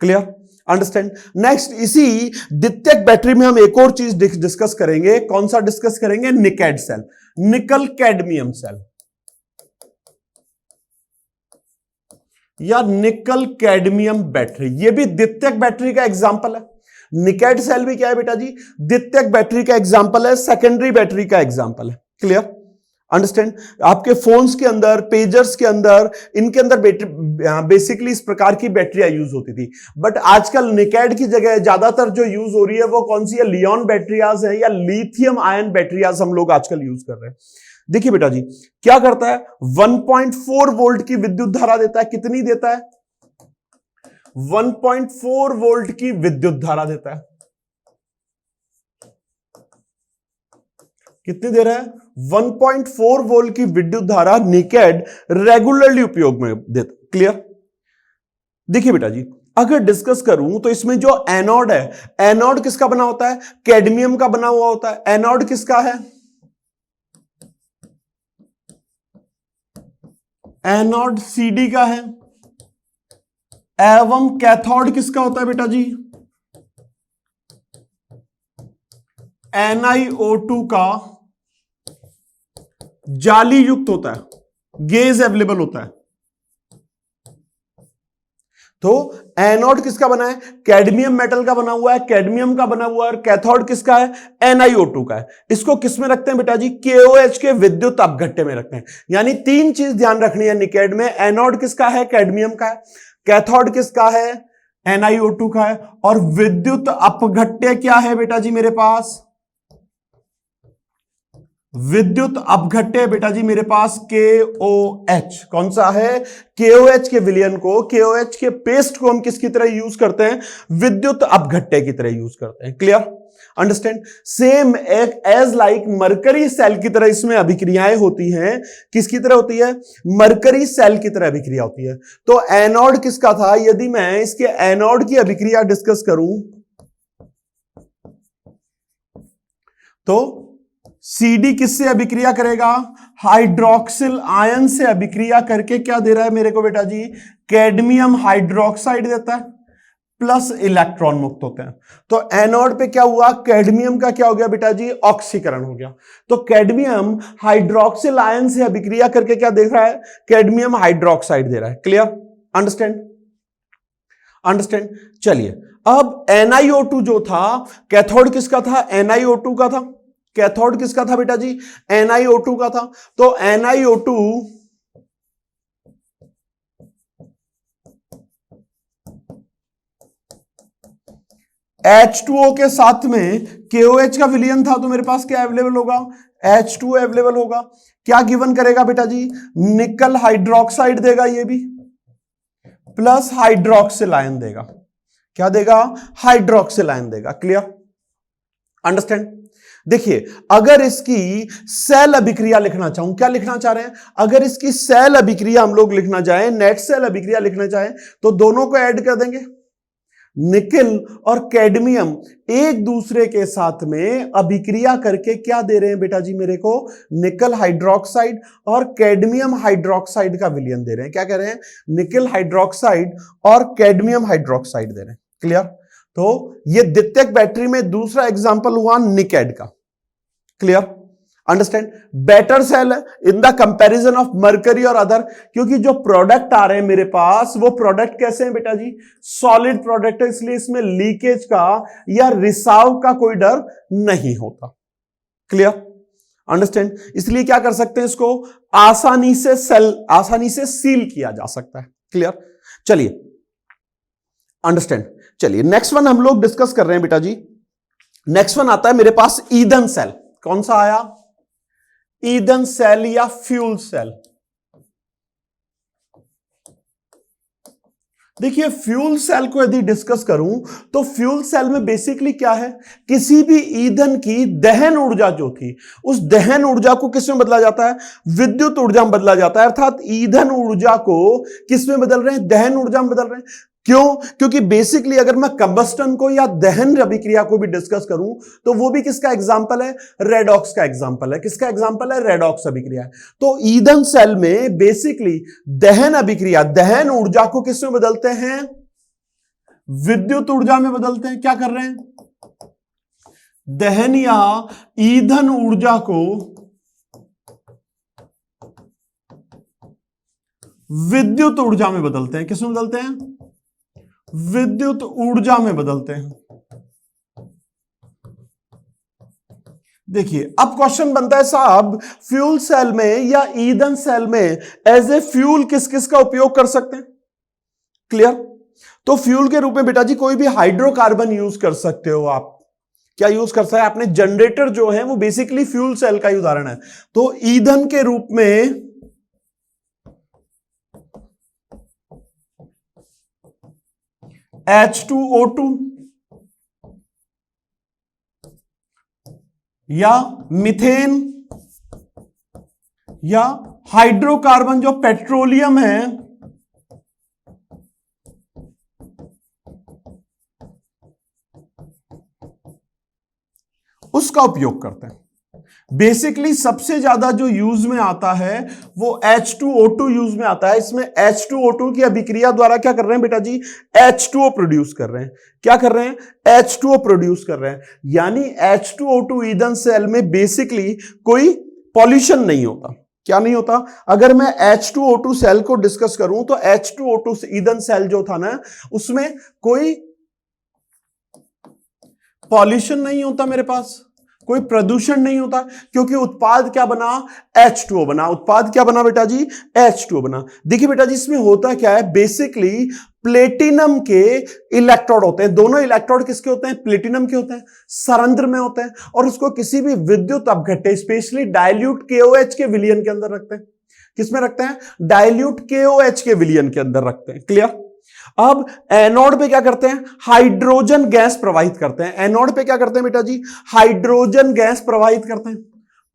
Clear, understand. नेक्स्ट, इसी द्वितीयक बैटरी में हम एक और चीज डिस्कस करेंगे। कौन सा डिस्कस करेंगे, निकेड सेल, निकल कैडमियम सेल या निकल कैडमियम बैटरी। ये भी द्वितीयक बैटरी का एग्जांपल है। निकेड सेल भी क्या है बेटा जी, द्वितीयक बैटरी का एग्जांपल है, सेकेंडरी बैटरी का एग्जांपल है। Clear, understand. आपके फोन्स के अंदर, पेजर्स के अंदर, इनके अंदर बेसिकली इस प्रकार की बैटरियां यूज होती थी। बट आजकल निकेड की जगह ज्यादातर जो यूज हो रही है वो कौन सी है, लियॉन बैटरियाज है या लिथियम आयन बैटरियाज हम लोग आजकल यूज कर रहे हैं। देखिए बेटा जी क्या करता है, 1.4 वोल्ट की विद्युत धारा देता है। कितनी देता है, 1.4 वोल्ट की विद्युत धारा देता है। कितनी दे रहा है, 1.4 वोल्ट की विद्युत धारा निकेड रेगुलरली उपयोग में देता। क्लियर। देखिए बेटा जी अगर डिस्कस करूं तो इसमें जो एनोड है, एनोड किसका बना होता है, कैडमियम का बना हुआ होता है। एनोड किसका है, एनोड सीडी का है, एवं कैथोड किसका होता है बेटा जी, NiO2 का जाली युक्त होता है, गेज अवेलेबल होता है। तो एनोड किसका बना है, कैडमियम मेटल का बना हुआ है, कैडमियम का बना हुआ है। और कैथोड किसका है, NiO2 का है। इसको किस में रखते हैं बेटा जी, KOH के विद्युत अपघट्य में रखते हैं। यानी 3 चीज ध्यान रखनी है निकेड में, एनोड किसका है, कैडमियम का है, कैथोड किसका है, NiO2 का है, और विद्युत अपघट्य क्या है बेटा जी मेरे पास, विद्युत अपघट्य बेटा जी मेरे पास KOH कौन सा है, KOH के विलयन को, KOH के पेस्ट को हम किसकी तरह यूज करते हैं, विद्युत अपघट्य की तरह यूज करते हैं। Clear, understand. Same as like mercury cell की तरह इसमें अभिक्रियाएं होती हैं। किसकी तरह होती है, मरकरी सेल की तरह अभिक्रिया होती है। तो एनोड किसका था, यदि मैं इसके एनोड की अभिक्रिया डिस्कस करूं तो CD किससे अभिक्रिया करेगा, हाइड्रोक्सिल आयन से अभिक्रिया करके क्या दे रहा है मेरे को बेटा जी, कैडमियम हाइड्रोक्साइड देता है, प्लस इलेक्ट्रॉन मुक्त होते हैं। तो एनोड पे क्या हुआ, कैडमियम का क्या हो गया बेटा जी, ऑक्सीकरण हो गया। तो कैडमियम हाइड्रोक्सिल आयन से अभिक्रिया करके क्या दे रहा है, कैडमियम हाइड्रोक्साइड दे रहा है। Clear, understand, understand. चलिए अब NiO2 जो था, कैथोड किसका था, NiO2 का था। कैथोड किसका था बेटा जी, NiO2 का था। तो NiO2 H2O के साथ में KOH का विलयन था, तो मेरे पास क्या अवेलेबल होगा, H2O अवेलेबल होगा। क्या गिवन करेगा बेटा जी, निकल हाइड्रोक्साइड देगा ये भी, प्लस हाइड्रोक्सिल आयन देगा। क्या देगा, हाइड्रोक्सिल आयन देगा। Clear, understand. देखिए अगर इसकी सेल अभिक्रिया लिखना चाहूं, क्या लिखना चाह रहे हैं, अगर इसकी सेल अभिक्रिया हम लोग लिखना चाहें, नेट सेल अभिक्रिया लिखना चाहें, तो दोनों को ऐड कर देंगे। निकिल और कैडमियम एक दूसरे के साथ में अभिक्रिया करके क्या दे रहे हैं बेटा जी मेरे को, निकल हाइड्रोक्साइड और कैडमियम हाइड्रोक्साइड का विलयन दे रहे हैं। क्या कह रहे हैं, निकल हाइड्रोक्साइड और कैडमियम हाइड्रोक्साइड दे रहे हैं। क्लियर, तो ये द्वितीयक बैटरी में दूसरा एग्जांपल हुआ निकेड का। Clear, understand. Better cell in the comparison of mercury और अदर, क्योंकि जो प्रोडक्ट आ रहे हैं मेरे पास वो प्रोडक्ट कैसे हैं बेटा जी, सॉलिड प्रोडक्ट है, इसलिए इसमें लीकेज का या रिसाव का कोई डर नहीं होता। Clear, understand. इसलिए क्या कर सकते हैं, इसको आसानी से सील किया जा सकता है। क्लियर, चलिए अंडरस्टैंड। चलिए नेक्स्ट वन हम लोग डिस्कस कर रहे हैं बेटा जी। नेक्स्ट वन आता है मेरे पास ईंधन सेल। कौन सा आया, ईंधन सेल या फ्यूल सेल। देखिए फ्यूल सेल को यदि डिस्कस करूं तो फ्यूल सेल में बेसिकली क्या है, किसी भी ईंधन की दहन ऊर्जा जो थी उस दहन ऊर्जा को किस में बदला जाता है, विद्युत ऊर्जा में बदला जाता है। अर्थात ईंधन ऊर्जा को किस में बदल रहे हैं, दहन ऊर्जा में बदल रहे हैं। क्यों, क्योंकि बेसिकली अगर मैं कंबस्टन को या दहन अभिक्रिया को भी डिस्कस करूं तो वो भी किसका एग्जांपल है, रेडॉक्स का एग्जांपल है। किसका एग्जांपल है, रेडॉक्स अभिक्रिया। तो ईंधन सेल में बेसिकली दहन अभिक्रिया, दहन ऊर्जा को किस में बदलते हैं, विद्युत ऊर्जा में बदलते हैं। क्या कर रहे हैं, दहन या ईंधन ऊर्जा को विद्युत ऊर्जा में बदलते हैं। किस में बदलते हैं, विद्युत ऊर्जा में बदलते हैं। देखिए अब क्वेश्चन बनता है साहब, फ्यूल सेल में या ईंधन सेल में एज ए फ्यूल किस किस का उपयोग कर सकते हैं। क्लियर, तो फ्यूल के रूप में बेटा जी कोई भी हाइड्रोकार्बन यूज कर सकते हो आप। क्या यूज कर सकते हैं, अपने जनरेटर जो है वो बेसिकली फ्यूल सेल का ही उदाहरण है। तो ईंधन के रूप में H2O2 या मीथेन या हाइड्रोकार्बन जो पेट्रोलियम है उसका उपयोग करते हैं। बेसिकली सबसे ज्यादा जो यूज में आता है वो H2O2 यूज में आता है। इसमें H2O2 की अभिक्रिया द्वारा क्या कर रहे हैं बेटा जी, H2O प्रोड्यूस कर रहे हैं। क्या कर रहे हैं, H2O प्रोड्यूस कर रहे हैं। यानी H2O2 ईंधन सेल में बेसिकली कोई पॉल्यूशन नहीं होता। क्या नहीं होता, अगर मैं H2O2 सेल को डिस्कस करूं तो H2O2 ईंधन सेल जो था ना उसमें कोई पॉल्यूशन नहीं होता मेरे पास। कोई प्रदूषण नहीं होता, क्योंकि उत्पाद क्या बना, H2O बना। उत्पाद क्या बना बेटा जी, H2O बना। देखिए बेटा जी इसमें होता क्या है, बेसिकली प्लेटिनम के इलेक्ट्रोड होते हैं। दोनों इलेक्ट्रोड किसके होते हैं, प्लेटिनम के होते हैं, सरंध्र में होते हैं, और उसको किसी भी विद्युत अपघट्य स्पेशली डाइल्यूट KOH के विलयन के अंदर रखते हैं। किसमें रखते हैं, डाइल्यूट KOH के विलयन के अंदर रखते हैं। क्लियर। अब एनोड पे क्या करते हैं, हाइड्रोजन गैस प्रवाहित करते हैं। एनोड पे क्या करते हैं बेटा जी, हाइड्रोजन गैस प्रवाहित करते हैं।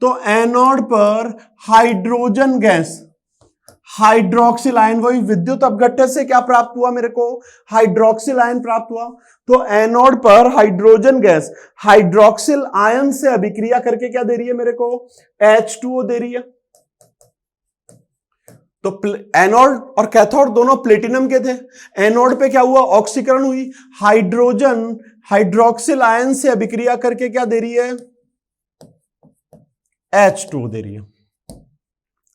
तो एनोड पर हाइड्रोजन गैस, हाइड्रोक्सिल आयन, वही विद्युत अपघट्य से क्या प्राप्त हुआ मेरे को, हाइड्रोक्सिल आयन प्राप्त हुआ। तो एनोड पर हाइड्रोजन गैस हाइड्रोक्सिल आयन से अभिक्रिया करके क्या दे रही है मेरे को, H2O दे रही है। तो एनोड और कैथोड दोनों प्लेटिनम के थे। एनोड पे क्या हुआ, ऑक्सीकरण हुई, हाइड्रोजन हाइड्रोक्सिल आयन से अभिक्रिया करके क्या दे रही है, H2O दे रही है।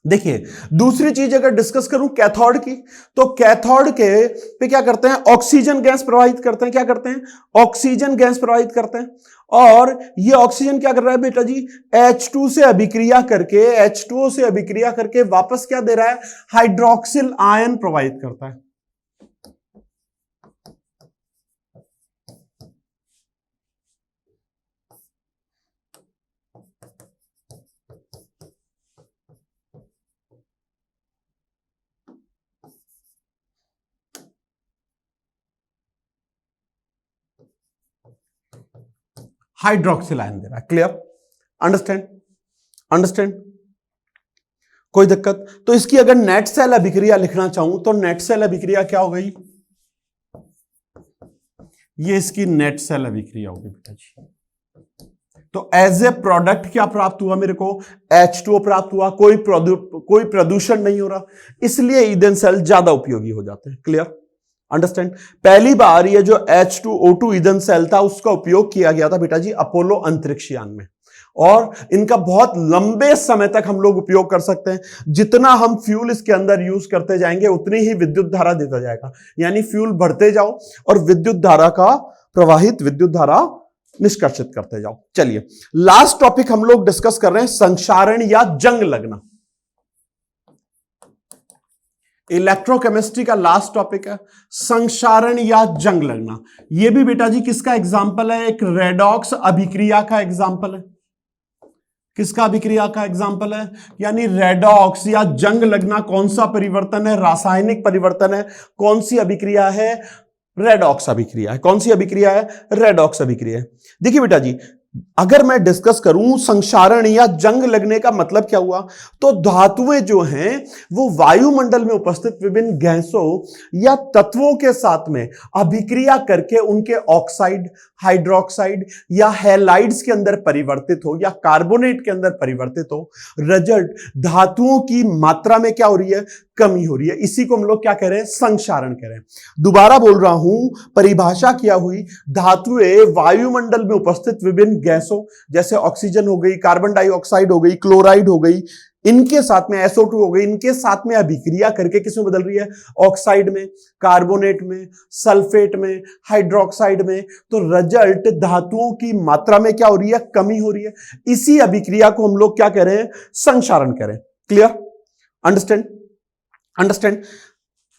देखिए दूसरी चीज अगर डिस्कस करूं कैथोड की, तो कैथोड के पे क्या करते हैं, ऑक्सीजन गैस प्रवाहित करते हैं। क्या करते हैं, ऑक्सीजन गैस प्रवाहित करते हैं। और ये ऑक्सीजन क्या कर रहा है बेटा जी, H2 से अभिक्रिया करके, H2O से अभिक्रिया करके वापस क्या दे रहा है, हाइड्रोक्सिल आयन प्रवाहित करता है। हाइड्रोक्सिल आयन दे रहा है। क्लियर, अंडरस्टैंड, अंडरस्टैंड, कोई दिक्कत। तो इसकी अगर नेट सेल अभिक्रिया लिखना चाहूं तो नेट सेल अभिक्रिया क्या हो गई, ये इसकी नेट सेल अभिक्रिया होगी बेटा जी। तो एज ए प्रोडक्ट क्या प्राप्त हुआ मेरे को, H2O प्राप्त हुआ। कोई प्रदूषण नहीं हो रहा, इसलिए ईंधन सेल ज्यादा उपयोगी हो जाते हैं। Clear, understand. पहली बार ये जो H2O2 ईंधन सेल था उसका उपयोग किया गया था बेटा जी अपोलो अंतरिक्ष यान में, और इनका बहुत लंबे समय तक हम लोग उपयोग कर सकते हैं। जितना हम फ्यूल इसके अंदर यूज करते जाएंगे उतनी ही विद्युत धारा देता जाएगा, यानी फ्यूल भरते जाओ और विद्युत धारा का प्रवाहित विद्युत धारा निष्कर्षित करते जाओ। चलिए लास्ट टॉपिक हम लोग डिस्कस कर रहे हैं, संक्षारण या जंग लगना। इलेक्ट्रोकेमिस्ट्री का लास्ट टॉपिक है संक्षारण या जंग लगना। यह भी बेटा जी किसका एग्जाम्पल है, एक रेडॉक्स अभिक्रिया का एग्जाम्पल है। किसका अभिक्रिया का एग्जाम्पल है, यानी रेडॉक्स या जंग लगना कौन सा परिवर्तन है, रासायनिक परिवर्तन है। कौन सी अभिक्रिया है, रेडॉक्स अभिक्रिया है। कौन सी अभिक्रिया है, रेडॉक्स अभिक्रिया है। देखिए बेटा जी अगर मैं डिस्कस करूं संक्षारण या जंग लगने का मतलब क्या हुआ, तो धातुएं जो हैं वो वायुमंडल में उपस्थित विभिन्न गैसों या तत्वों के साथ में अभिक्रिया करके उनके ऑक्साइड, हाइड्रोक्साइड या हैलाइड्स के अंदर परिवर्तित हो या कार्बोनेट के अंदर परिवर्तित हो, रिजल्ट धातुओं की मात्रा में क्या हो रही है, कमी हो रही है। इसी को हम लोग क्या कह रहे हैं, संक्षारण कह रहे हैं। दोबारा बोल रहा हूं, परिभाषा क्या हुई, धातुएं वायुमंडल में उपस्थित विभिन्न गैसों जैसे ऑक्सीजन हो गई, कार्बन डाइऑक्साइड हो गई, क्लोराइड हो गई, इनके साथ में SO2 हो गई, इनके साथ में अभिक्रिया करके किसमें बदल रही है, ऑक्साइड में, कार्बोनेट में, सल्फेट में, हाइड्रोक्साइड में। तो रिजल्ट धातुओं की मात्रा में क्या हो रही है, कमी हो रही है। इसी अभिक्रिया को हम लोग क्या कह रहे हैं, संक्षारण कह रहे हैं। Clear, understand, understand.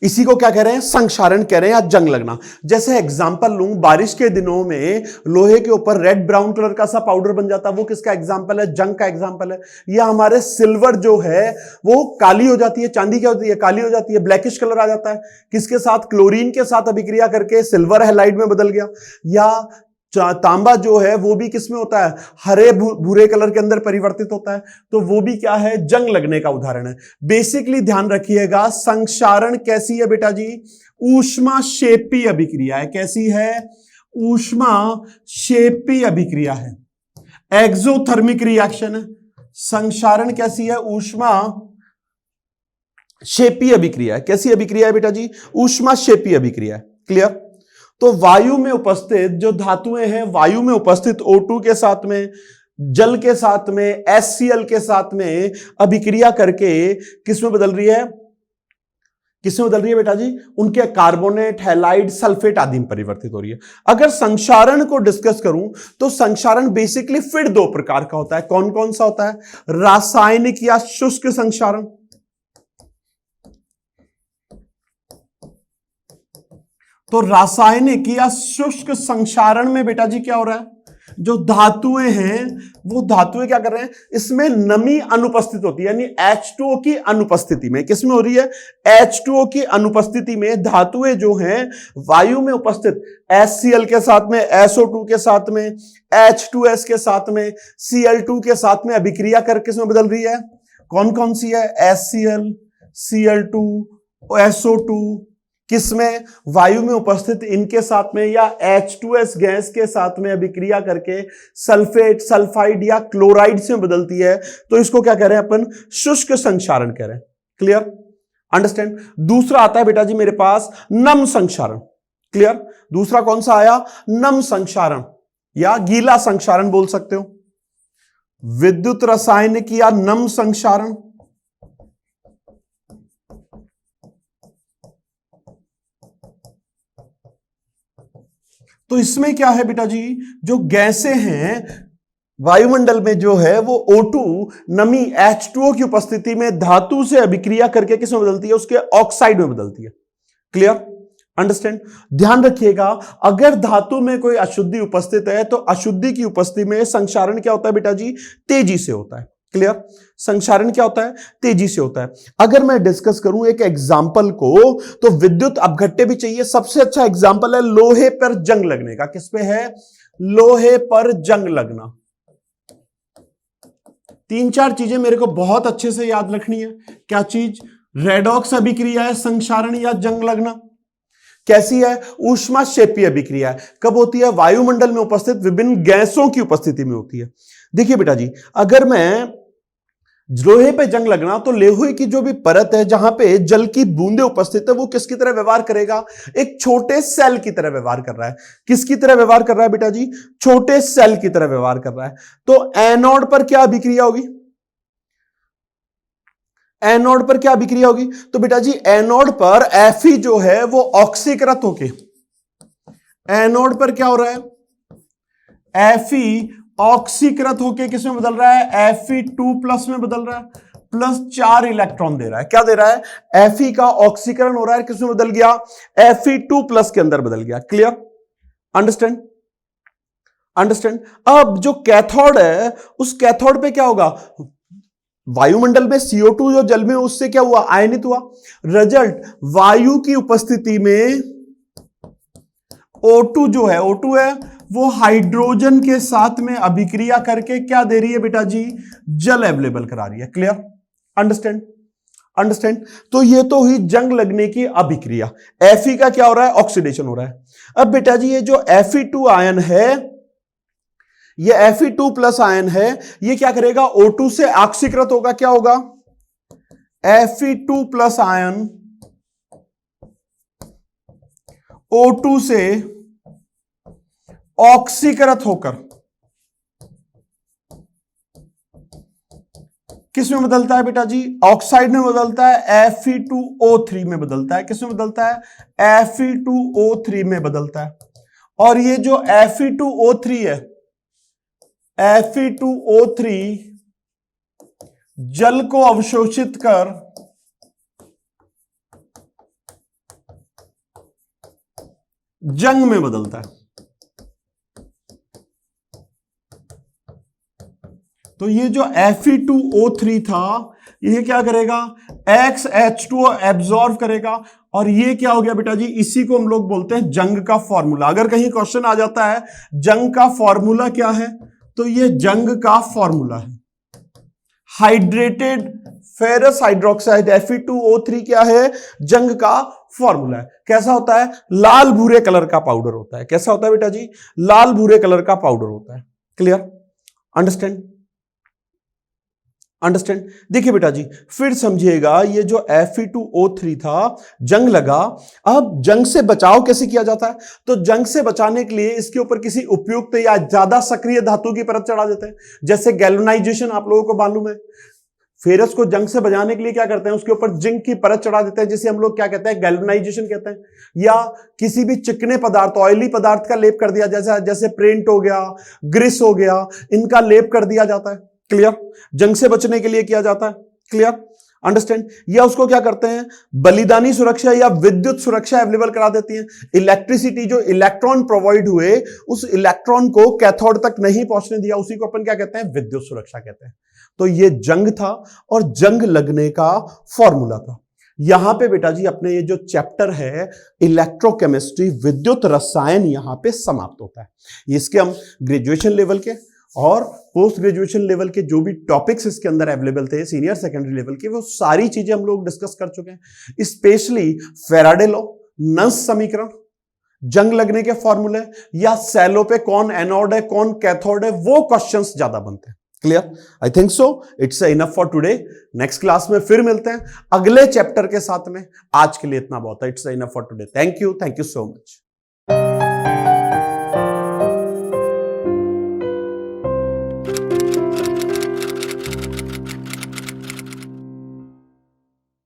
इसी को क्या कह रहे हैं, संक्षारण कह रहे हैं या जंग लगना। जैसे एग्जांपल लूं, बारिश के दिनों में लोहे के ऊपर रेड ब्राउन कलर का सा पाउडर बन जाता है, वो किसका एग्जांपल है, जंग का एग्जांपल है। या हमारे सिल्वर जो है वो काली हो जाती है, चांदी क्या होती है, काली हो जाती है, ब्लैकिश कलर आ जाता है, किसके साथ, क्लोरीन के साथ अभिक्रिया करके सिल्वर हैलाइड में बदल गया। या तांबा जो है वो भी किसमें होता है, हरे भूरे कलर के अंदर परिवर्तित होता है, तो वो भी क्या है, जंग लगने का उदाहरण है। बेसिकली ध्यान रखिएगा, संक्षारण कैसी है बेटा जी, ऊष्माक्षेपी अभिक्रिया है। कैसी है, ऊष्माक्षेपी अभिक्रिया है, एक्सोथर्मिक रिएक्शन है। संक्षारण कैसी है, ऊष्माक्षेपी अभिक्रिया है। कैसी अभिक्रिया है बेटा जी, ऊष्माक्षेपी अभिक्रिया है। क्लियर। तो वायु में उपस्थित जो धातुएं हैं, वायु में उपस्थित O2 के साथ में, जल के साथ में, HCl के साथ में अभिक्रिया करके किसमें बदल रही है, किसमें बदल रही है बेटा जी? उनके कार्बोनेट, हैलाइड, सल्फेट आदि में परिवर्तित हो रही है। अगर संक्षारण को डिस्कस करूं तो संक्षारण बेसिकली फिर दो प्रकार का होता है। कौन कौन सा होता है? रासायनिक या शुष्क संक्षारण। तो रासायनिक या शुष्क संक्षारण में बेटा जी क्या हो रहा है? जो धातुएं हैं वो धातुएं क्या कर रहे हैं? इसमें नमी अनुपस्थित होती है, यानी H2O की अनुपस्थिति में। किसमें हो रही है? H2O की अनुपस्थिति में धातुएं जो हैं वायु में उपस्थित HCl के साथ में, SO2 के साथ में, H2S के साथ में, Cl2 के साथ में अभिक्रिया करके किसमें बदल रही है? कौन कौन सी है? HCl, Cl2, SO2, किसमें? वायु में उपस्थित इनके साथ में या H2S गैस के साथ में अभिक्रिया करके सल्फेट, सल्फाइड या क्लोराइड से बदलती है। तो इसको क्या कह रहे हैं अपन? शुष्क संक्षारण कह रहे हैं। क्लियर? अंडरस्टैंड? दूसरा आता है बेटा जी मेरे पास नम संक्षारण। क्लियर? दूसरा कौन सा आया? नम संक्षारण या गीला संक्षारण बोल सकते हो। विद्युत रासायनिक या नम संक्षारण। तो इसमें क्या है बेटा जी? जो गैसें हैं वायुमंडल में जो है वो O2 नमी H2O की उपस्थिति में धातु से अभिक्रिया करके किसमें बदलती है? उसके ऑक्साइड में बदलती है। क्लियर? अंडरस्टैंड? ध्यान रखिएगा, अगर धातु में कोई अशुद्धि उपस्थित है तो अशुद्धि की उपस्थिति में संक्षारण क्या होता है बेटा जी? तेजी से होता है। क्लियर? संक्षारण क्या होता है? तेजी से होता है। अगर मैं डिस्कस करूं एक एग्जांपल को, तो विद्युत अपघट्य भी चाहिए। सबसे अच्छा एग्जांपल है लोहे पर जंग लगने का। किस पे है? लोहे पर जंग लगना। तीन चार चीजें मेरे को बहुत अच्छे से याद रखनी है। क्या चीज? रेडॉक्स अभिक्रिया है संक्षारण या जंग लगना। कैसी है? ऊष्माक्षेपीय अभिक्रिया है। कब होती है? वायुमंडल में उपस्थित विभिन्न गैसों की उपस्थिति में होती है। देखिए बेटा जी, अगर मैं लोहे पे जंग लगना, तो लोहे की जो भी परत है जहां पे जल की बूंदें उपस्थित है वो किसकी तरह व्यवहार करेगा? एक छोटे सेल की तरह व्यवहार कर रहा है। किसकी तरह व्यवहार कर रहा है बेटा जी? छोटे सेल की तरह व्यवहार कर रहा है। तो एनोड पर क्या अभिक्रिया होगी? एनोड पर क्या अभिक्रिया होगी? तो बेटा जी एनोड पर Fe जो है वो ऑक्सीकृत होके, एनोड पर क्या हो रहा है? Fe ऑक्सीकृत होके किसमें बदल रहा है? Fe2+ में बदल रहा है, प्लस 4 इलेक्ट्रॉन दे रहा है। क्या दे रहा है? Fe का ऑक्सीकरण हो रहा है, किसमें बदल गया? Fe2+ के अंदर बदल गया। क्लियर? अंडरस्टैंड? अंडरस्टैंड? अब जो कैथोड है उस कैथोड पे क्या होगा? वायुमंडल में CO2 जो जल में उससे क्या हुआ? आयनित हुआ। रिजल्ट, वायु की उपस्थिति में O2 जो है, O2 है वो हाइड्रोजन के साथ में अभिक्रिया करके क्या दे रही है बेटा जी? जल अवेलेबल करा रही है। क्लियर? अंडरस्टैंड? अंडरस्टैंड? तो ये तो हुई जंग लगने की अभिक्रिया। Fe का क्या हो रहा है? ऑक्सीडेशन हो रहा है। अब बेटा जी ये जो Fe2 आयन है, ये Fe2+ आयन है, ये क्या करेगा? O2 से ऑक्सीकृत होगा। क्या होगा? Fe2+ आयन O2 से ऑक्सीकृत होकर किस में बदलता है बेटा जी? ऑक्साइड में बदलता है, Fe2O3 में बदलता है। किस में बदलता है? Fe2O3 में बदलता है। और ये जो Fe2O3 है, Fe2O3 जल को अवशोषित कर जंग में बदलता है। तो ये जो Fe2O3 था, ये क्या करेगा? XH2O एब्जॉर्ब करेगा। और ये क्या हो गया बेटा जी? इसी को हम लोग बोलते हैं जंग का फॉर्मूला। अगर कहीं क्वेश्चन आ जाता है जंग का फॉर्मूला क्या है, तो ये जंग का फॉर्मूला है हाइड्रेटेड फेरस हाइड्रोक्साइड। Fe2O3 क्या है? जंग का फॉर्मूला है। कैसा होता है? लाल भूरे कलर का पाउडर होता है। कैसा होता है बेटा जी? लाल भूरे कलर का पाउडर होता है। क्लियर? अंडरस्टैंड? अंडरस्टैंड? देखिए बेटा जी, फिर समझिएगा, ये जो Fe2O3 था, जंग लगा। अब जंग से बचाव कैसे किया जाता है? तो जंग से बचाने के लिए इसके ऊपर किसी उपयुक्त या ज्यादा सक्रिय धातु की परत चढ़ा देते हैं। जैसे गैल्वेनाइजेशन आप लोगों को मालूम है, फेरस को जंग से बचाने के लिए क्या करते हैं, उसके ऊपर जिंक की परत चढ़ा देते हैं, जिसे हम लोग क्या कहते हैं, गैल्वेनाइजेशन कहते हैं। या किसी भी चिकने पदार्थ, ऑयली पदार्थ का लेप कर दिया, जैसे पेंट हो गया, ग्रीस हो गया, इनका लेप कर दिया जाता है। क्लियर? जंग से बचने के लिए किया जाता है। क्लियर? अंडरस्टैंड? या उसको क्या करते हैं, बलिदानी सुरक्षा या विद्युत सुरक्षा अवेलेबल करा देती है। इलेक्ट्रिसिटी, जो इलेक्ट्रॉन प्रोवाइड हुए, उस इलेक्ट्रॉन को कैथोड तक नहीं पहुंचने दिया, उसी को अपन क्या कहते हैं, विद्युत सुरक्षा कहते हैं। तो ये जंग था और जंग लगने का फॉर्मूला था। यहां पे बेटा जी अपने ये जो चैप्टर है इलेक्ट्रोकेमिस्ट्री, विद्युत रसायन, यहां पे समाप्त होता है। इसके हम ग्रेजुएशन लेवल के और पोस्ट ग्रेजुएशन लेवल के जो भी टॉपिक्स इसके अंदर अवेलेबल थे, सीनियर सेकेंडरी लेवल के, वो सारी चीजें हम लोग डिस्कस कर चुके हैं। स्पेशली फेराडे लॉ, नल्स समीकरण, जंग लगने के फॉर्मूले, या सेलो पे कौन एनोड है कौन कैथोड है, वो क्वेश्चंस ज्यादा बनते हैं। Clear? I think so it's enough for today. Next class में फिर मिलते हैं अगले चैप्टर के साथ में। आज के लिए इतना बहुत है। It's enough for today. Thank you so much.